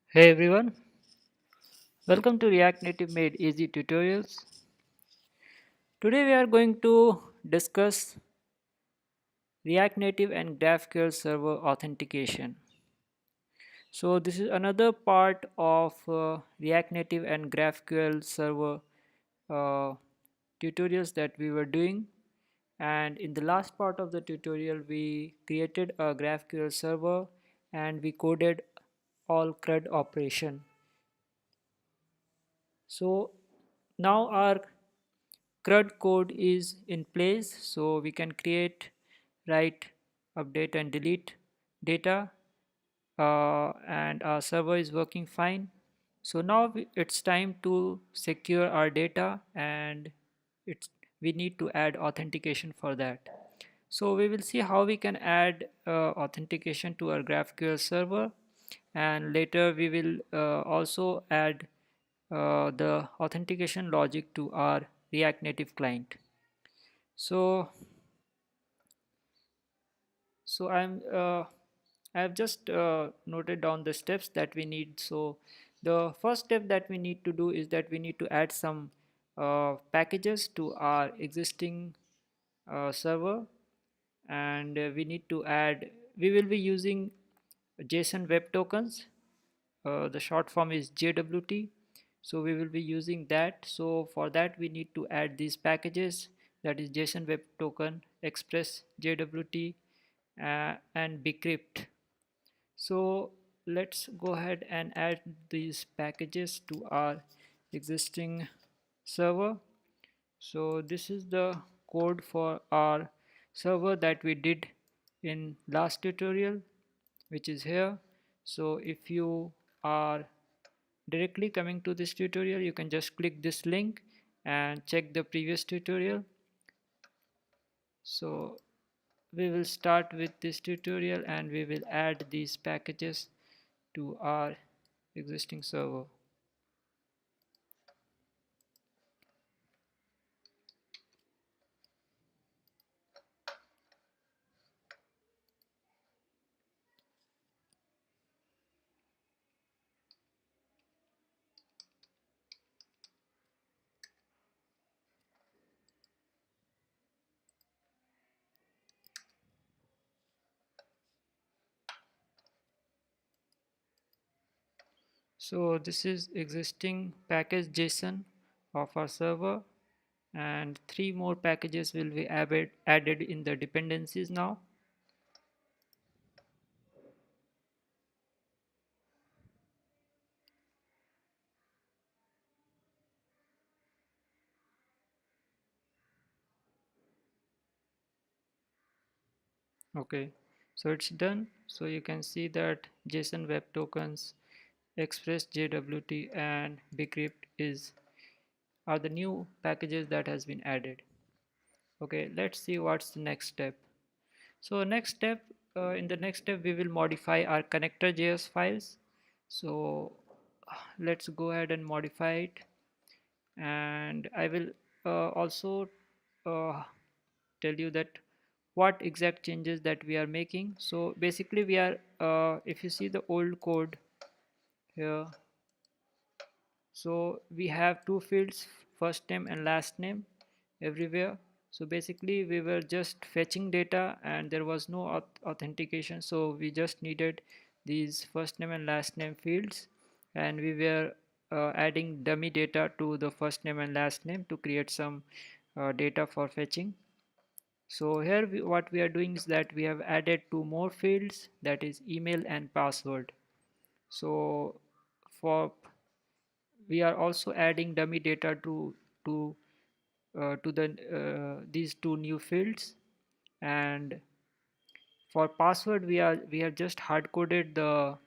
Hey everyone, welcome to React Native Made Easy tutorials. Today we are going to discuss React Native and GraphQL server authentication. So this is another part of React Native and GraphQL server uh, tutorials that we were doing, and in the last part of the tutorial we created a GraphQL server and we coded all CRUD operation. So now our CRUD code is in place, so we can create, write, update and delete data, and our server is working fine. So now it's time to secure our data, and it's we need to add authentication for that. So we will see how we can add authentication to our GraphQL server, and later we will also add the authentication logic to our React Native client. So I have just noted down the steps that we need. So the first step that we need to do is that we need to add some packages to our existing server, and we need to add, we will be using JSON web tokens. The short form is JWT, so we will be using that. So for that we need to add these packages, that is JSON web token, express, JWT, and bcrypt. So let's go ahead and add these packages to our existing server. So this is the code for our server that we did in last tutorial, which is here. So if you are directly coming to this tutorial, you can just click this link and check the previous tutorial. So we will start with this tutorial and we will add these packages to our existing server. So this is existing package JSON of our server, and three more packages will be added in the dependencies now. Okay, so it's done. So you can see that JSON web tokens, express, JWT and bcrypt are the new packages that has been added. Okay, let's see what's the next step. So next step, in the next step we will modify our connector.js files. So let's go ahead and modify it, and I will also uh, tell you that what exact changes that we are making. So basically we are, if you see the old code here, so we have two fields, first name and last name, everywhere. So basically we were just fetching data and there was no authentication, so we just needed these first name and last name fields, and we were adding dummy data to the first name and last name to create some data for fetching. So here what we are doing is that we have added two more fields, that is email and password. So for we are also adding dummy data to the these two new fields, and for password we have just hard coded the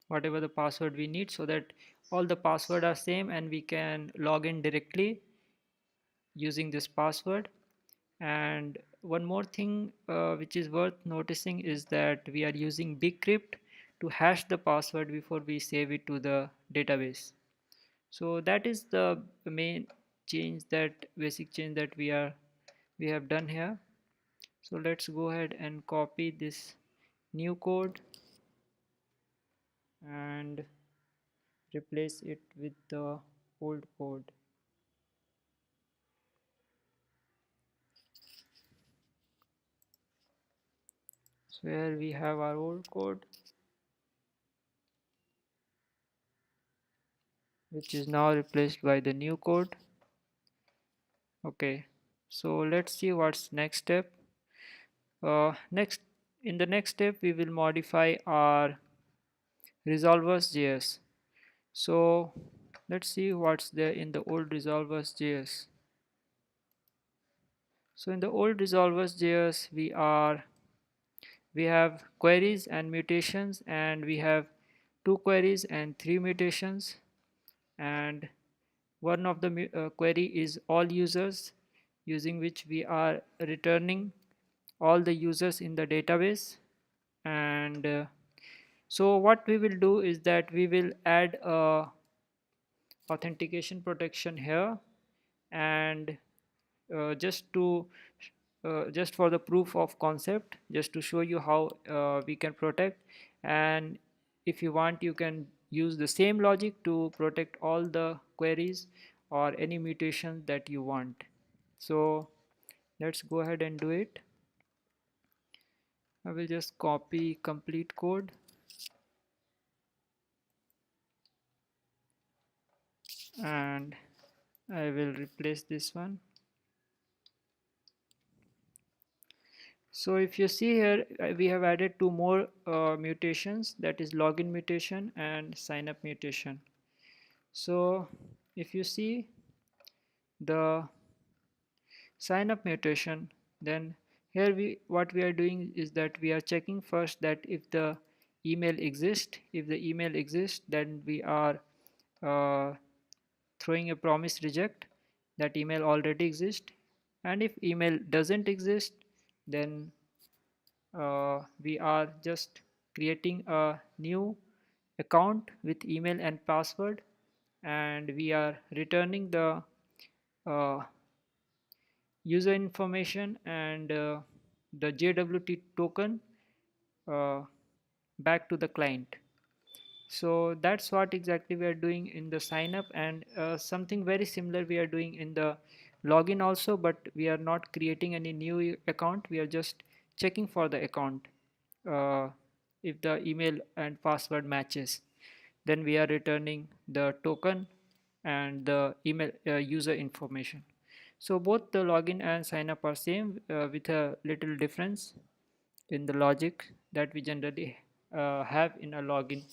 whatever the password we need, so that all the password are same and we can log in directly using this password. And one more thing which is worth noticing is that we are using bcrypt to hash the password before we save it to the database. So that is the main change, that basic change that we have done here. So let's go ahead and copy this new code and replace it with the old code. So here we have our old code, which is now replaced by the new code. Okay, so let's see what's next step. In the next step we will modify our resolvers.js. So let's see what's there in the old resolvers.js. So in the old resolvers.js we have queries and mutations, and we have two queries and three mutations, and one of the query is all users, using which we are returning all the users in the database. And so what we will do is that we will add a authentication protection here, and just for the proof of concept, just to show you how we can protect. And if you want, you can use the same logic to protect all the queries or any mutation that you want. So let's go ahead and do it. I will just copy complete code and I will replace this one. So if you see here, we have added two more mutations, that is login mutation and sign up mutation. So if you see the sign up mutation, then here what we are doing is that we are checking first that if the email exists. If the email exists, then we are uh, throwing a promise reject, that email already exists. And if email doesn't exist, then we are just creating a new account with email and password, and we are returning the uh, user information and the JWT token uh, back to the client. So that's what exactly we are doing in the sign up, and something very similar we are doing in the login also, but we are not creating any new account. We are just checking for the account. uh, if the email and password matches, then we are returning the token and the email user information. So both the login and sign up are same, with a little difference in the logic that we generally have in a login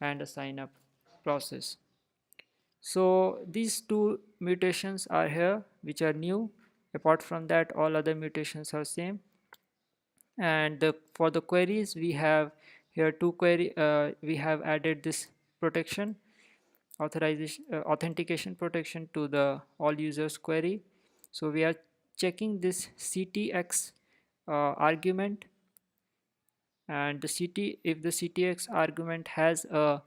and a sign up process. So these two mutations are here which are new. Apart from that, all other mutations are same. And for the queries, we have here two query. We have added this protection, authentication protection, to the all users query. So we are checking this ctx argument, and if the ctx argument has a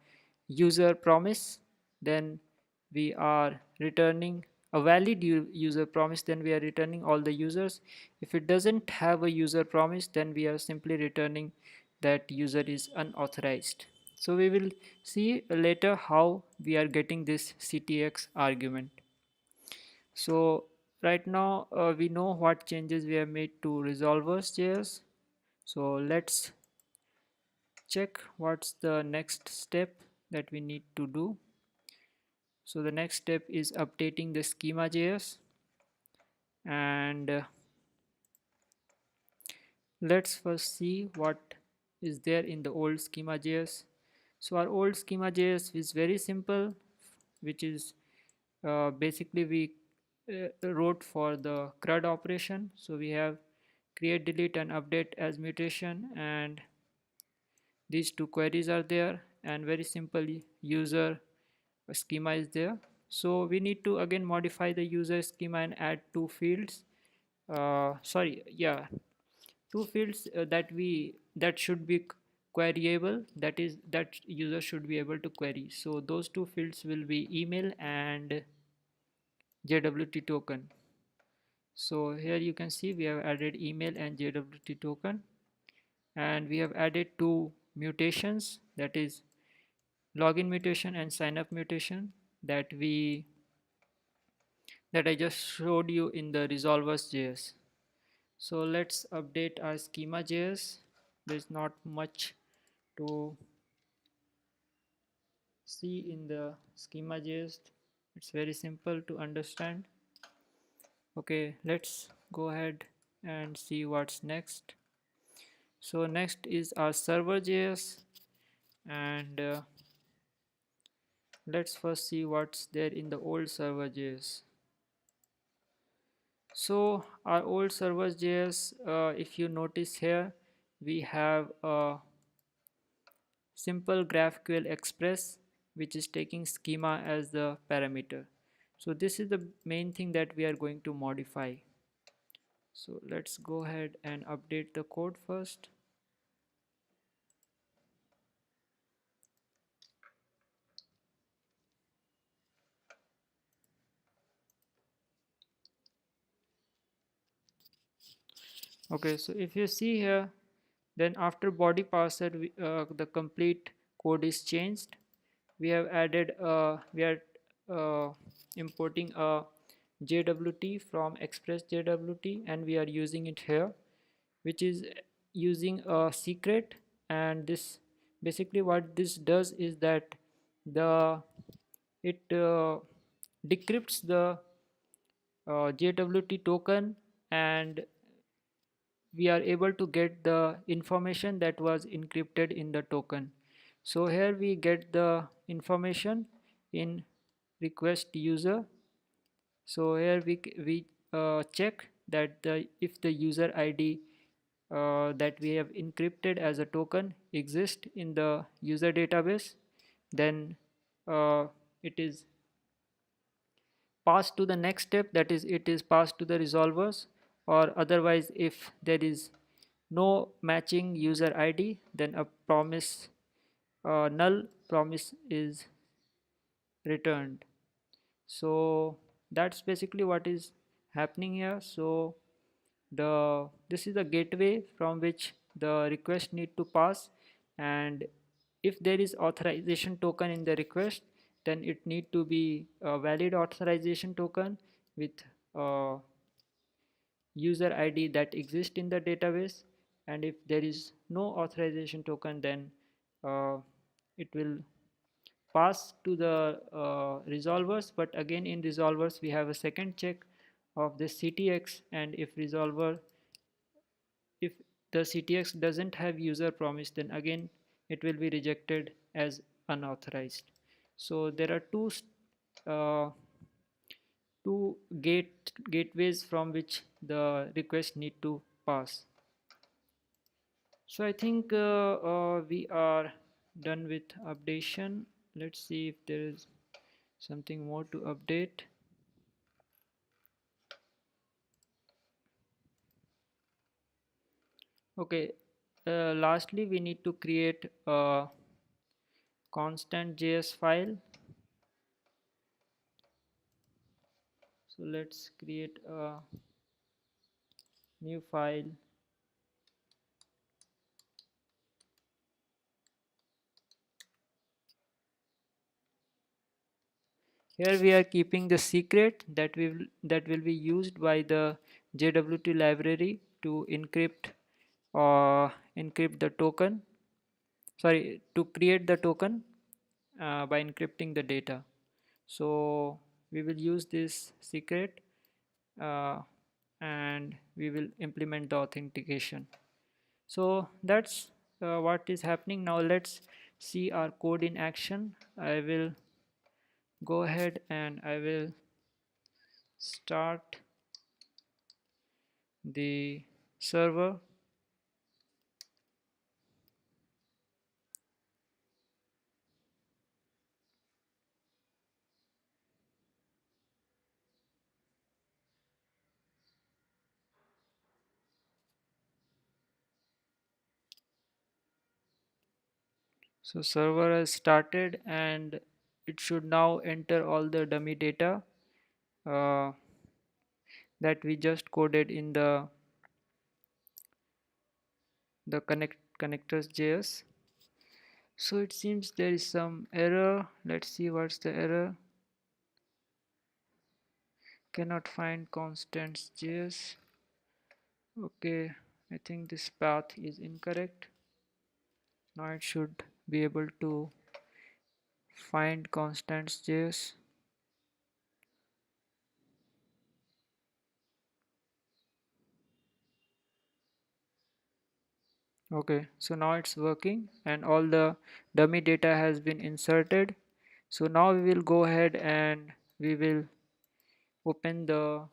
user promise, then we are returning a valid user promise, then we are returning all the users. If it doesn't have a user promise, then we are simply returning that user is unauthorized. So we will see later how we are getting this ctx argument. So right now we know what changes we have made to resolvers.js. So let's check what's the next step that we need to do. So the next step is updating the schema.js, and let's first see what is there in the old schema.js. So our old schema.js is very simple, which is basically we wrote for the CRUD operation. So we have create, delete and update as mutation, and these two queries are there, and very simple user schema is there. So we need to again modify the user schema and add two fields. Sorry, yeah, two fields that should be queryable, that is that user should be able to query. So those two fields will be email and JWT token. So here you can see we have added email and JWT token, and we have added two mutations, that is login mutation and sign up mutation that I just showed you in the resolvers JS. So let's update our schema JS. There's not much to see in the schema JS. It's very simple to understand. Okay, let's go ahead and see what's next. So next is our server JS, and let's first see what's there in the old server JS. So our old servers JS, if you notice here, we have a simple GraphQL express which is taking schema as the parameter. So this is the main thing that we are going to modify. So let's go ahead and update the code first. Okay, so if you see here, then after body parser the complete code is changed. We have added we are importing a JWT from express JWT, and we are using it here, which is using a secret. And this basically what this does is that the it decrypts the JWT token, and we are able to get the information that was encrypted in the token. So here we get the information in request user. So here we check that if the user ID that we have encrypted as a token exists in the user database, then uh, it is passed to the next step, that is it is passed to the resolvers. Or otherwise, if there is no matching user ID, then a promise null promise is returned. So that's basically what is happening here. So the this is the gateway from which the request need to pass, and if there is authorization token in the request, then it need to be a valid authorization token with uh, user ID that exists in the database. And if there is no authorization token, then it will pass to the resolvers. But again, in resolvers we have a second check of the CTX, and if the CTX doesn't have user promise, then again it will be rejected as unauthorized. So there are uh, two gateways from which the request need to pass. So I think we are done with updation. Let's see if there is something more to update. Okay, lastly we need to create a constant JS file. So let's create a new file. Here we are keeping the secret that will be used by the JWT library to encrypt the token. Sorry, to create the token by encrypting the data. So we will use this secret uh, and we will implement the authentication. So that's what is happening. Now let's see our code in action. I will go ahead and I will start the server. So server has started, and it should now enter all the dummy data uh, that we just coded in the connectors JS. So it seems there is some error. Let's see what's the error. Cannot find constants Jeaious. Okay, I think this path is incorrect. Now it should be able to find constants Jeaious. Okay, so now it's working and all the dummy data has been inserted. So now we will go ahead and we will open the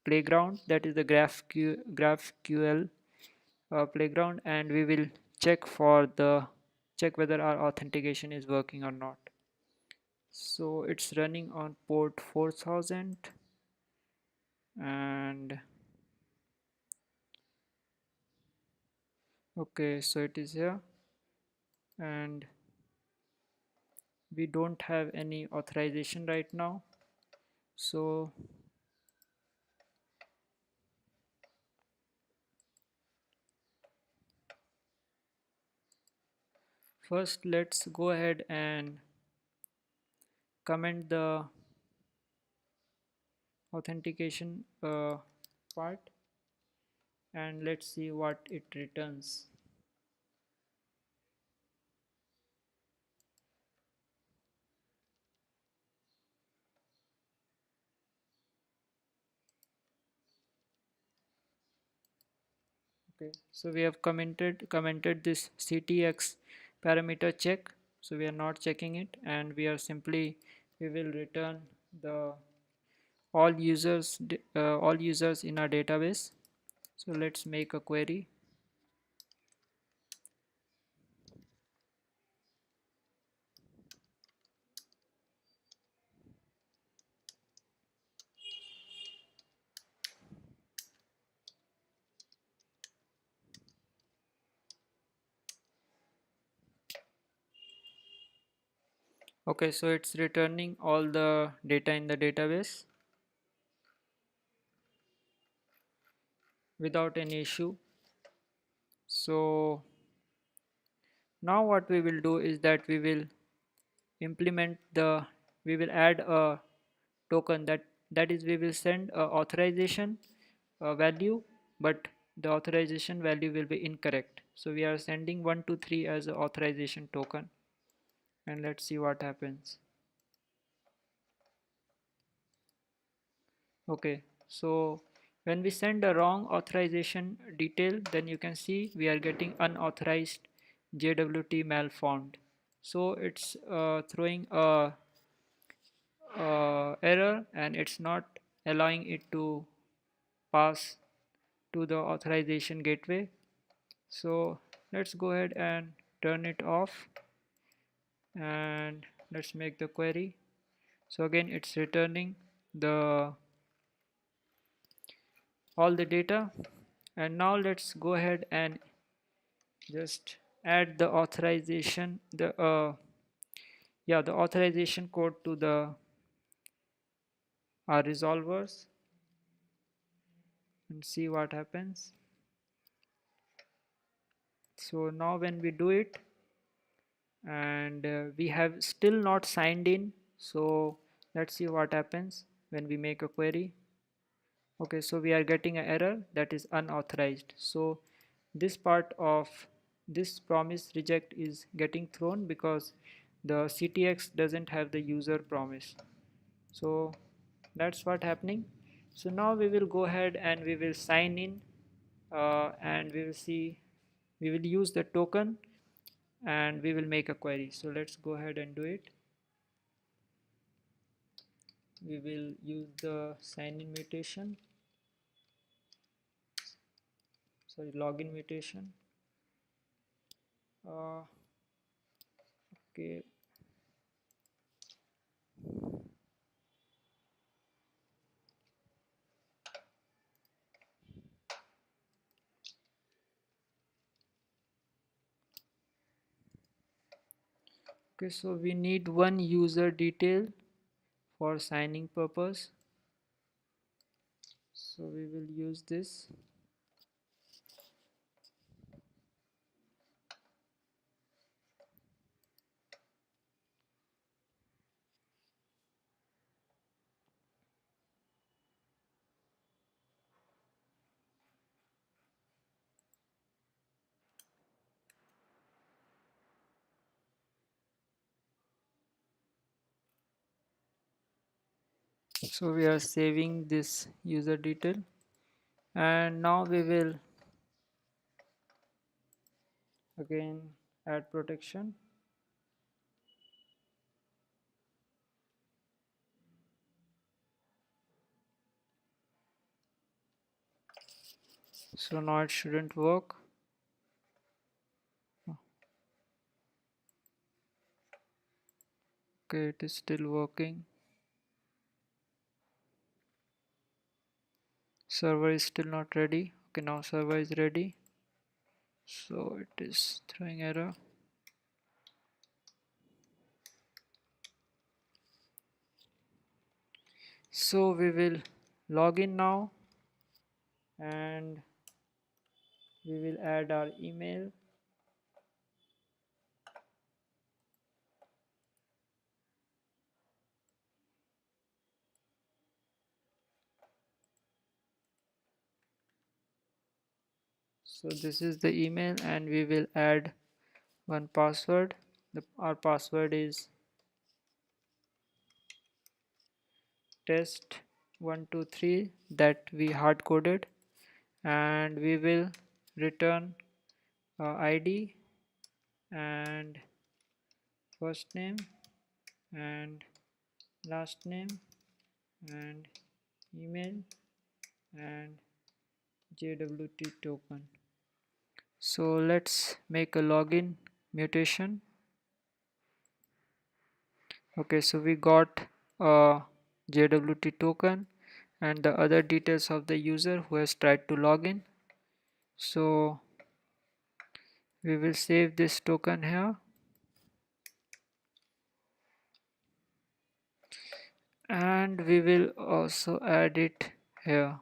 playground, that is the GraphQL playground, and we will check whether our authentication is working or not. So it's running on port 4000 and okay, so it is here and we don't have any authorization right now. So first let's go ahead and comment the authentication part and let's see what it returns. Okay, so we have commented this ctx parameter check, so we are not checking it and we will return the all users in our database. So let's make a query. Okay, so it's returning all the data in the database without any issue. So now what we will do is that implement the we will add a token that is we will send a authorization value, but the authorization value will be incorrect, so we are sending 123 as an authorization token and let's see what happens. Okay, so when we send a wrong authorization detail, then you can see we are getting unauthorized JWT malformed. So it's throwing a error and it's not allowing it to pass to the authorization gateway. So let's go ahead and turn it off and let's make the query. So again it's returning the all the data and now let's go ahead and just add the authorization the authorization code to the our resolvers and see what happens. So now when we do it and we have still not signed in, so let's see what happens when we make a query. Okay, so we are getting an error that is unauthorized. So this part of this promise reject is getting thrown because the ctx doesn't have the user promise. So that's what happening. So now we will go ahead and we will sign in and we will see we will use the token and we will make a query. So let's go ahead and do it. We will use the sign in mutation, sorry, login mutation. Okay, okay, so we need one user detail for signing purpose, so we will use this. So we are saving this user detail, and now we will again add protection. So now it shouldn't work. Okay, it is still working. Server is still not ready. Okay, now server is ready. So it is throwing error. So we will log in now, and we will add our email. So this is the email, and we will add one password. Our password is test123 that we hard coded, and we will return ID and first name and last name and email and JWT token. So let's make a login mutation. Okay, so we got a JWT token and the other details of the user who has tried to log in. So we will save this token here, and we will also add it here.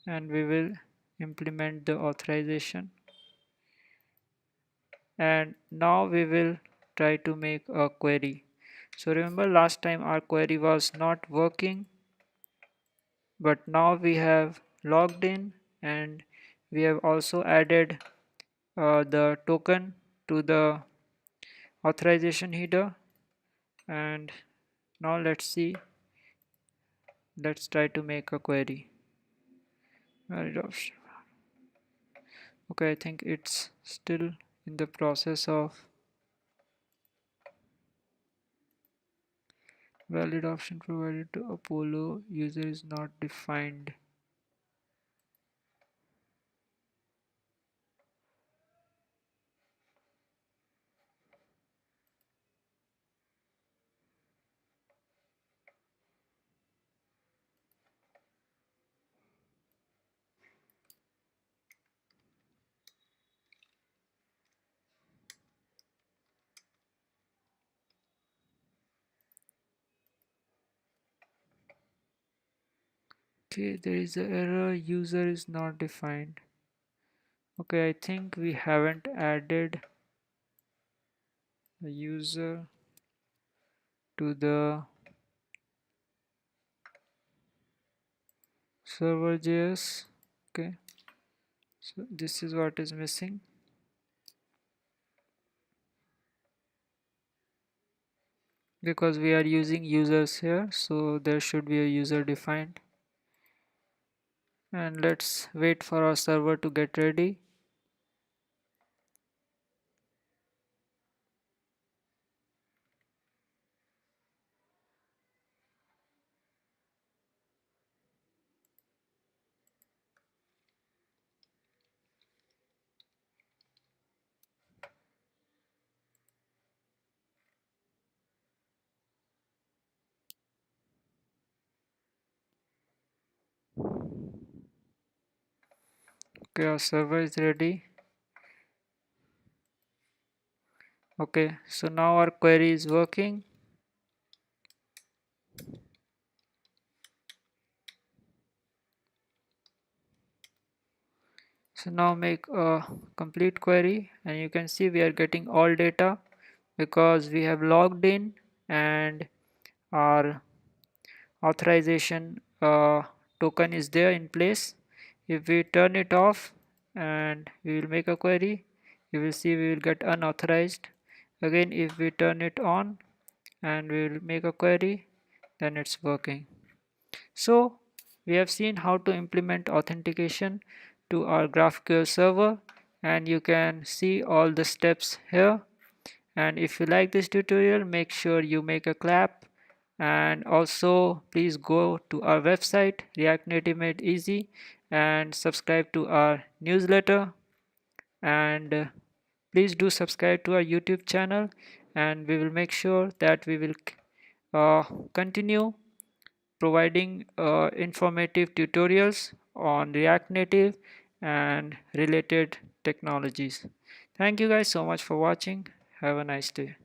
And we will implement the authorization, and now we will try to make a query. So remember, last time our query was not working, but now we have logged in and we have also added the token to the authorization header. And now let's try to make a query. Valid option. Okay, I think it's still in the process of valid option provided to Apollo user is not defined. Okay, there is an error, user is not defined. Okay, I think we haven't added a user to the server JS. Okay, so this is what is missing. Because we are using users here, so there should be a user defined. And let's wait for our server to get ready. Okay, our server is ready. Okay, so now our query is working. So now make a complete query, and you can see we are getting all data because we have logged in and our authorization token is there in place. If we turn it off and we will make a query, you will see we will get unauthorized. Again, if we turn it on and we will make a query, then it's working. So we have seen how to implement authentication to our GraphQL server, and you can see all the steps here. And if you like this tutorial, make sure you make a clap, and also please go to our website React Native Made Easy and subscribe to our newsletter, and please do subscribe to our YouTube channel, and we will make sure that we will continue providing informative tutorials on React Native and related technologies. Thank you guys so much for watching. Have a nice day.